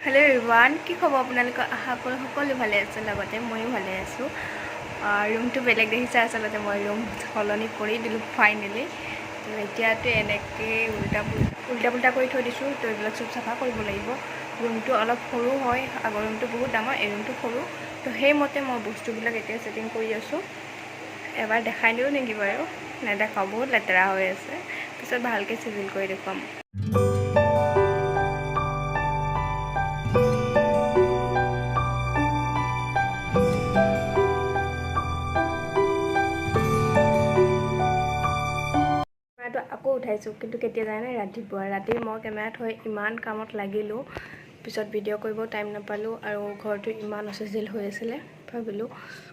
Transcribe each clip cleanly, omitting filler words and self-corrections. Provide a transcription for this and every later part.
Hello everyone কি খবৰ আপোনালোকৰ আশা কৰোঁ সকলো ভালে আছে লগতে মইও ভালে আছো ৰুমটো বেলেগ দেখিছে আসলতে মই ৰুম সলনি কৰি দিলো ফাইনালি তো এতিয়াটো এনেকে উল্টা পুল্টা কৰি থৈ দিছো তো এইবিলাক সব চাফা কৰিব লাগিব ৰুমটো অলপ সৰু হয় আগৰ ৰুমটো বহুত ডাঙৰ এই ৰুমটো সৰু তো সেই মতে মই বস্তুবিলাক এতিয়া সেটিং কৰি আছো এবাৰ দেখাই দিও নেকি বাৰু নেদেখাও বহুত লেতেৰা হৈ আছে পিছত ভালকে চিজিল কৰি দেখুৱাম আকৌ উঠাইছো কিন্তু কেতিয়া জানে ৰাতিপুৱা ৰাতি মই কেমেৰা থৈ ইমান কামত লাগিলো পিছত ভিডিঅ' কৰিব টাইম নাপালো আৰু ঘৰটো ইমান অসজিল হৈ আছিল ভাবিলো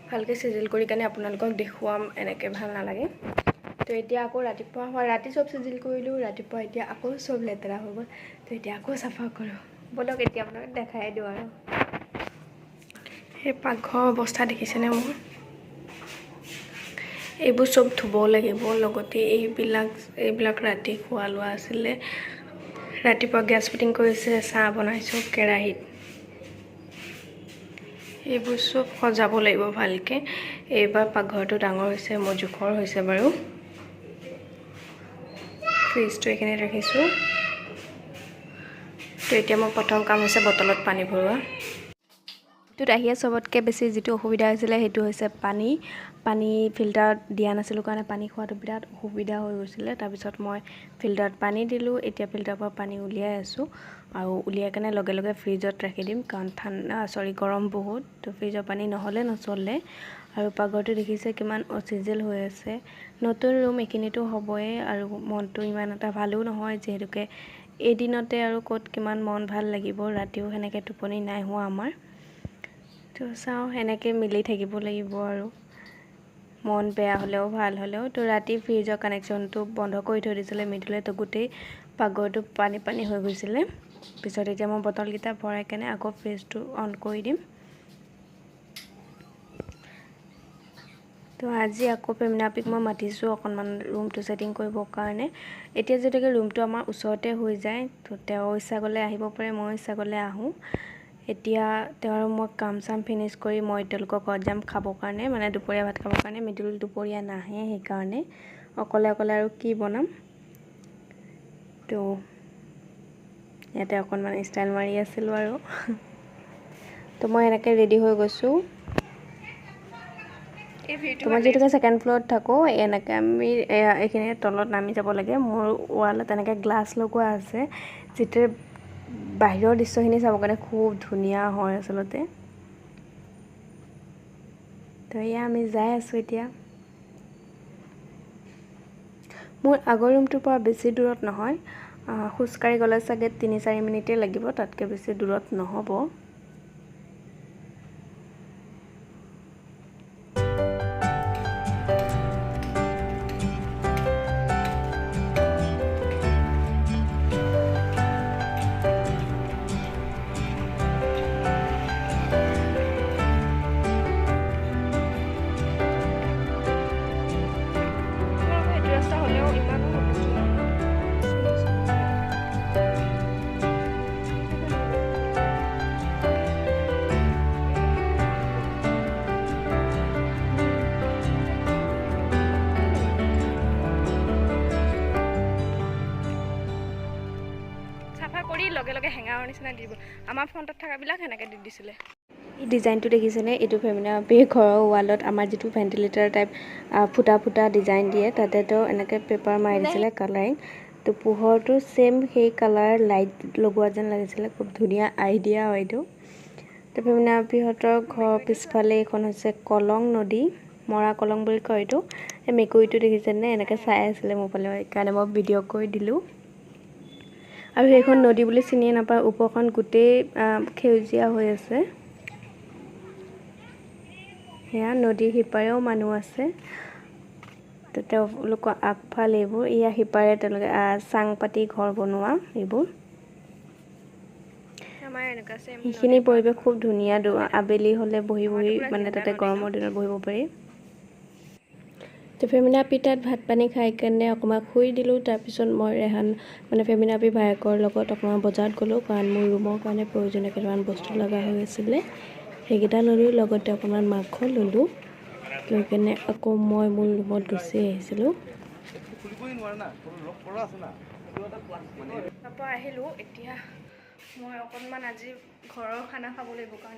ভালকে সিজিল কৰি কানে আপোনালোকক দেখুৱাম এনেকে ভাল নালাগে তো এতিয়া আকৌ ৰাতিপুৱা হয় ৰাতি সব সিজিল কৰিলো ৰাতিপুৱা এতিয়া আকৌ সব লেতেৰা হৈ গ'ল তো এতিয়া আকৌ সাফা কৰো বলক এতিয়া আপোনাক দেখাই দিও আৰু এই পাকঘৰ অৱস্থা দেখিছেনে মোৰ এইবোৰ সব ধুব লাগিব লগতে এইবিলাক ৰাতি খোৱা লোৱা আছিল ৰাতিপুৱা গ্যাস ফিটিং কৰিছে চাহ বনাইছো কেৰাহীত এইবোৰ সব সজাব লাগিব ভালকে এইবাৰ পাকঘৰটো ডাঙৰ হৈছে মজুখৰ হৈছে বাৰু ফ্ৰিজটো এখানে ৰাখিছো তো এতিয়া মই প্ৰথম কাম হৈছে বটলত পানী ভৰোৱা তো আহিয়া সবতকে বেছি যেটো অসুবিধা হৈছিল হেতু হৈছে পানী ফিল্টাৰত দিয়া নাছিল কাৰণে পানী খোৱাটো বিৰাট অসুবিধা হৈ গৈছিল তাৰ পিছত মই ফিল্টাৰত পানী দিলো এতিয়া ফিল্টাৰৰ পৰা পানী উলিয়াই আছো আৰু উলিয়াই কানে লগে লগে ফ্ৰিজত ৰাখি দিম কাৰণ ঠাণ্ডা গৰম বহুত তো ফ্ৰিজৰ পানী নহলে নচলে আৰু পাকঘৰটো দেখিছে কিমান অসিজল হৈ আছে নতুন ৰুম একিনিটো হবয়ে আৰু মনটো ইমান এটা ভালো নহয় যেহেতুকে এদিনতে আৰু কত কিমান মন ভাল লাগিব ৰাতিও হেনেকে টোপনি নাই হোৱা আমাৰ তো চাও হেনেকে মিলি থাকিব লাগিব আৰু মন বেয়া হলেও ভাল হলেও তো ৰাতি ফ্ৰিজৰ কানেকশনটো বন্ধ কৰি থৈ দিছিলে মিডিলে তো গুটেই পাকঘৰটো পানী হৈ গৈছিল পিছত এতিয়া মই বটল কিটা ভৰাই কেনে আকৌ ফ্ৰিজটো অন কৰি দিম তো আজি আকৌ পেমিনাপিক মই মাতিছো অকনমান ৰুমটো সেটিং কৰিব কাৰণে এতিয়া যেটাকে ৰুমটো আমাৰ ওচৰতে হৈ যায় তো তেও ইচ্ছা গলে আহিব পাৰে মই ইচ্ছা গলে আহো এতিয়া তেও মই কাম সাম ফিনিশ কৰি মই তেলক ঘৰত যাম খাব কাৰণে মানে দুপৰীয়া ভাত খাব কাৰণে মিডিল দুপৰীয়া নাহে সেই কাৰণে অকলে আৰু কি বনাম তো ইয়াতে অকনমান ষ্টাইল মাৰি আছিল আৰু তো মই এনেকে ৰেডি হৈ গৈছো তোমাৰ যেটো সেকেন্ড ফ্লোৰত থাকো এনেকে আমি এখিনি তলত নামি যাব লাগে মোৰ ওয়ালত এনেকে গ্লাস লগোৱা আছে যেতে বাহিৰৰ দৃশ্যখিনি চাব কাৰণে খুব ধুনিয়া হয় আসলতে তো ইয়া আমি যাই আছো এতিয়া মোৰ আগৰ ৰুমটোৰ পৰা বেছি দূৰত নহয় খুচকাৰি গলে চাগে 3-4 মিনিটে লাগিব তাতকে বেছি দূৰত নহব লগে লগে হেঙাৰৰ নিচিনা দিব আমাৰ ফ্ৰন্টত থকা বিলাক হেনেকে দি দিছিলে এই ডিজাইনটো দেখিছেনে এটো ফেমিনাপি ঘৰৰ ওয়ালত আমাৰ যেটো ভেন্টিলেটৰ টাইপ ফুটা ডিজাইন দিয়ে তাতে তো এনেকে পেপাৰ মাৰি দিছিলে কালাৰিং তো পোহৰটো সেম সেই কালাৰ লাইট লগোৱা যেন লাগিছিল খুব ধুনিয়া আইডিয়া হয়তো তো ফেমিনাপি হতৰ ঘৰ পিছফালে এখন হৈছে কলং নদী মৰা কলং বুলি কয় এটো এই মেকুৰীটো দেখিছেনে এনেকে চাই আছিল মোবাইলৰ কাৰণে মই ভিডিঅ' কৰি দিলো আৰু এইখন নদী বুলি চিনিয়ে নাপায় উপৰখন গুটেই খেউজিয়া হৈ আছে হেয়া নদী হিপাৰেও মানুহ আছে তো তেওঁলোক আগফাল এইবোৰ ইয়া হিপাৰে তেওঁলোক চাংপাতি ঘৰ বনোৱা এইবোৰ আমাৰ এনেকা সেম হিখিনি পৰিবেশ খুব ধুনিয়া আবেলি হলে বহি মানে তাতে গৰমৰ দিনত বহিব পাৰি তো ফেমিনা আপি তাত ভাত পানী খাই কেনে অকণমান শুই দিলোঁ। তাৰপিছত মই ৰেহান ফেমিনা আপি ভায়েকৰ লগত অকণমান বজাৰত গ'লোঁ, কাৰণ মোৰ ৰুমৰ কাৰণে প্ৰয়োজনীয় কেইটামান বস্তু লগা হৈ আছিলে, সেইকেইটা ল'লোঁ। লগতে অকণমান মাংস ল'লোঁ। লৈ কেনে আকৌ মই মোৰ ৰুমত গুচি আহিছিলোঁ। তাৰপৰা আহিলোঁ। এতিয়া মই অকণমান আজি ঘৰৰ খানা খাব লাগিব, কাৰণ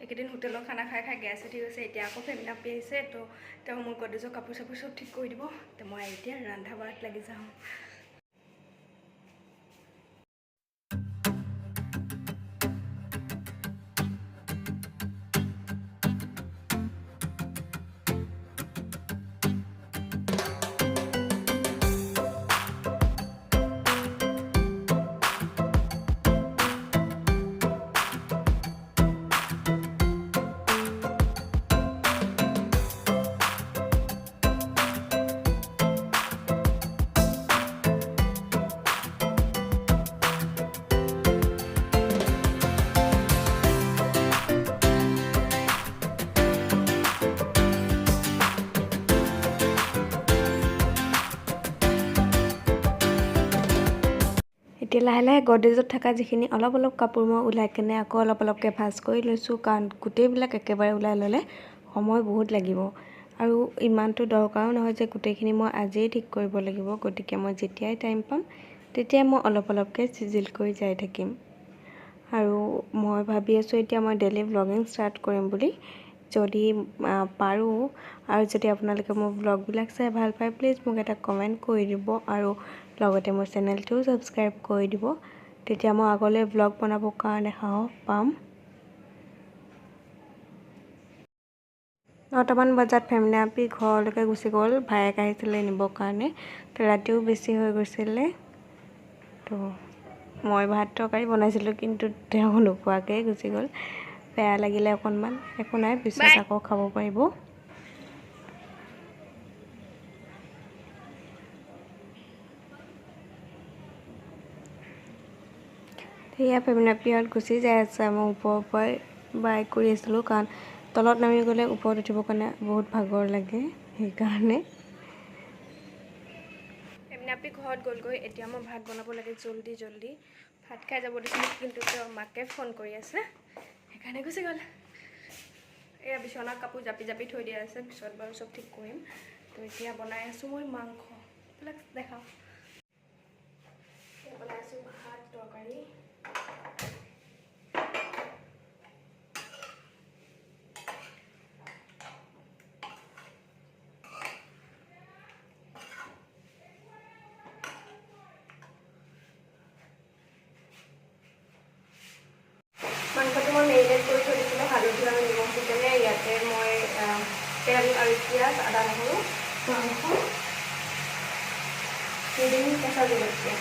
এইকেইদিন হোটেলৰ খানা খাই খাই গেছ উঠি গৈছে। এতিয়া আকৌ ফেমিনা আপি আহিছে, তো তেওঁ মোৰ গড্ৰেজৰ কাপোৰ চাপোৰ চব ঠিক কৰি দিব। তো মই এতিয়া ৰন্ধা বঢ়াত লাগি যাওঁ। এতিয়া লাহে লাহে গড্ৰেজত থকা যিখিনি অলপ অলপ কাপোৰ মই ওলাই কেনে আকৌ অলপ অলপকৈ ভাঁজ কৰি লৈছোঁ, কাৰণ গোটেইবিলাক একেবাৰে ওলাই ল'লে সময় বহুত লাগিব। আৰু ইমানটো দৰকাৰো নহয় যে গোটেইখিনি মই আজিয়ে ঠিক কৰিব লাগিব। গতিকে মই যেতিয়াই টাইম পাম তেতিয়াই মই অলপ অলপকৈ চিজিল কৰি যাই থাকিম। আৰু মই ভাবি আছোঁ এতিয়া মই ডেইলি ব্লগিং ষ্টাৰ্ট কৰিম বুলি। যদি পাৰোঁ, আৰু যদি আপোনালোকে মোৰ ব্লগবিলাক চাই ভাল পায়, প্লিজ মোক এটা কমেণ্ট কৰি দিব, আৰু লগতে মোৰ চেনেলটোও ছাবস্ক্ৰাইব কৰি দিব। তেতিয়া মই আগলৈ ব্লগ বনাবৰ কাৰণে সাহস পাম। 9টামান বজাত ফেমিনা আপি ঘৰলৈকে গুচি গ'ল। ভায়েক আহিছিলে নিবৰ কাৰণে। তো ৰাতিও বেছি হৈ গৈছিলে। তো মই ভাত তৰকাৰী বনাইছিলোঁ, কিন্তু তেওঁ নোখোৱাকৈ গুচি গ'ল। বেয়া লাগিলে অকণমান। একো নাই, পিছত আকৌ খাব পাৰিব। সেয়া ফেমিনা আপিহঁত গুচি যাই আছে। মই ওপৰৰ পৰাই বাইক কৰি আছিলোঁ, কাৰণ তলত নামি গ'লে ওপৰত উঠিবৰ কাৰণে বহুত ভাগৰ লাগে, সেইকাৰণে। ফেমিনা আপি ঘৰত গ'লগৈ। এতিয়া মই ভাত বনাব লাগে জল্দি জল্দি। ভাত খাই যাব দিছিলোঁ, কিন্তু তেওঁ মাকে ফোন কৰি আছে, সেইকাৰণে গুচি গ'ল। এয়া বিচনাৰ কাপোৰ জাপি জাপি থৈ দিয়া আছে, পিছত বাৰু চব ঠিক কৰিম। তো এতিয়া বনাই আছোঁ মই মাংস। এইবিলাক দেখাওঁ। এতিয়া বনাই আছোঁ ভাত তৰকাৰী। মাংসটো মই মেৰিনেট কৰি থৈ দিছিলোঁ হালধি আৰু নিমখ দি কেনে। ইয়াতে মই তেল আৰু পিঁয়াজ, আদা, নহৰু, মাংস, কেঁচা জলকীয়া।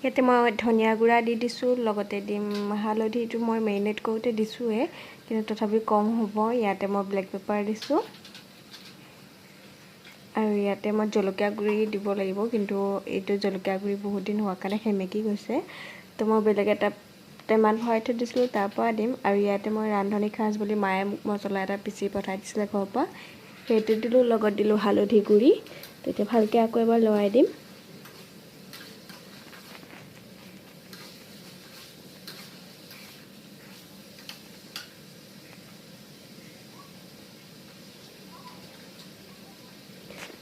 ইয়াতে মই ধনিয়া গুড়া দি দিছোঁ, লগতে দিম হালধিটো মই মেৰিনেট কৰোঁতে দিছোঁৱে, কিন্তু তথাপি কম হ'ব। ইয়াতে মই ব্লেক পেপাৰ দিছোঁ, আৰু ইয়াতে মই জলকীয়া গুড়ি দিব লাগিব, কিন্তু এইটো জলকীয়া গুড়ি বহুত দিন হোৱাৰ কাৰণে সেমেকি গৈছে। তো মই বেলেগ এটা টেমাত ভৰাই থৈ দিছিলোঁ, তাৰ পৰা দিম। আৰু ইয়াতে মই ৰান্ধনি সাজ বুলি মায়ে মছলা এটা পিচি পঠাই দিছিলে ঘৰৰ পৰা, সেইটো দিলোঁ। লগত দিলোঁ হালধি গুড়ি। তেতিয়া ভালকৈ আকৌ এবাৰ লৰাই দিম।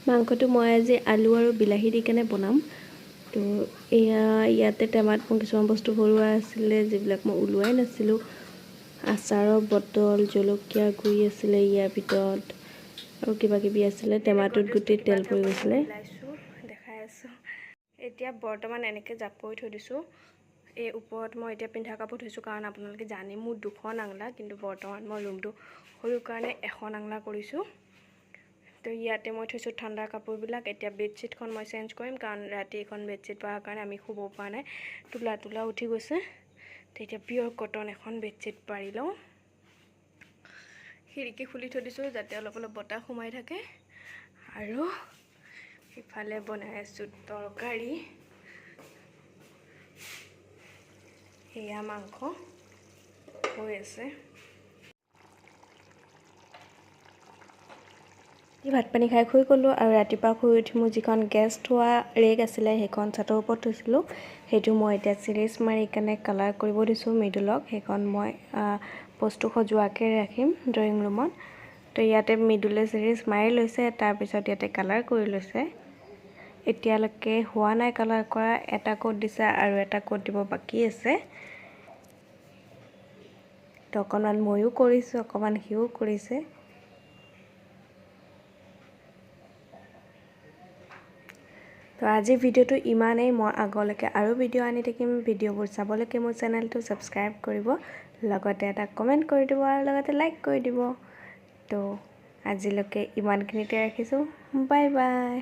মাংসটো মই আজি আলু আৰু বিলাহী দি কেনে বনাম। তো ইয়াতে টেমাত মোৰ কিছুমান বস্তু ভৰোৱা আছিলে, যিবিলাক মই ওলোৱাই নাছিলোঁ। আচাৰৰ বটল, জলকীয়া গুড়ি আছিলে ইয়াৰ ভিতৰত, আৰু কিবা কিবি আছিলে। টেমাটোত গোটেই তেল পৰি গৈছিলে। দেখাই আছোঁ। এতিয়া বৰ্তমান এনেকৈ জাপ কৰি থৈ দিছোঁ। এই ওপৰত মই এতিয়া পিন্ধা কাপোৰ থৈছোঁ, কাৰণ আপোনালোকে জানে মোৰ 2খন আংলা, কিন্তু বৰ্তমান মই ৰুমটো সৰু কাৰণে 1খন আংলা কৰিছোঁ। তো ইয়াতে মই থৈছোঁ ঠাণ্ডাৰ কাপোৰবিলাক। এতিয়া বেডশ্বীটখন মই চেঞ্জ কৰিম, কাৰণ ৰাতি এখন বেডশ্বীট পৰাৰ কাৰণে আমি শুব পৰা নাই, তোলা উঠি গৈছে। তো এতিয়া পিয়ৰ কটন এখন বেডশ্বীট পাৰি লওঁ। খিৰিকী খুলি থৈ দিছোঁ, যাতে অলপ অলপ বতাহ সোমাই থাকে। আৰু ইফালে বনাই আছোঁ তৰকাৰী। এয়া মাংস হৈ আছে। ভাত পানী খাই শুই গ'লোঁ আৰু ৰাতিপুৱা শুই উঠি মোৰ যিখন গেছ থোৱা ৰেক আছিলে সেইখন ছাটৰ ওপৰত থৈছিলোঁ। সেইটো মই এতিয়া চিৰিজ মাৰি কেনে কালাৰ কৰিব দিছোঁ মিডুলক। সেইখন মই বস্তু সজোৱাকৈ ৰাখিম ড্ৰয়িং ৰুমত। তো ইয়াতে মিডুলে চিৰিজ মাৰি লৈছে, তাৰপিছত ইয়াতে কালাৰ কৰি লৈছে। এতিয়ালৈকে হোৱা নাই কালাৰ কৰা, এটা কোট দিছে আৰু এটা কোট দিব বাকী আছে। তো অকণমান ময়ো কৰিছোঁ, অকণমান সিও কৰিছে। তো আজিৰ ভিডিঅ'টো ইমানেই। মই আগলৈকে আৰু ভিডিঅ' আনি থাকিম। ভিডিঅ'বোৰ চাবলৈকে মোৰ চেনেলটো ছাবস্ক্ৰাইব কৰিব, লগতে এটা কমেণ্ট কৰি দিব আৰু লগতে লাইক কৰি দিব। তো আজিলৈকে ইমানখিনিতে ৰাখিছোঁ। Bye bye.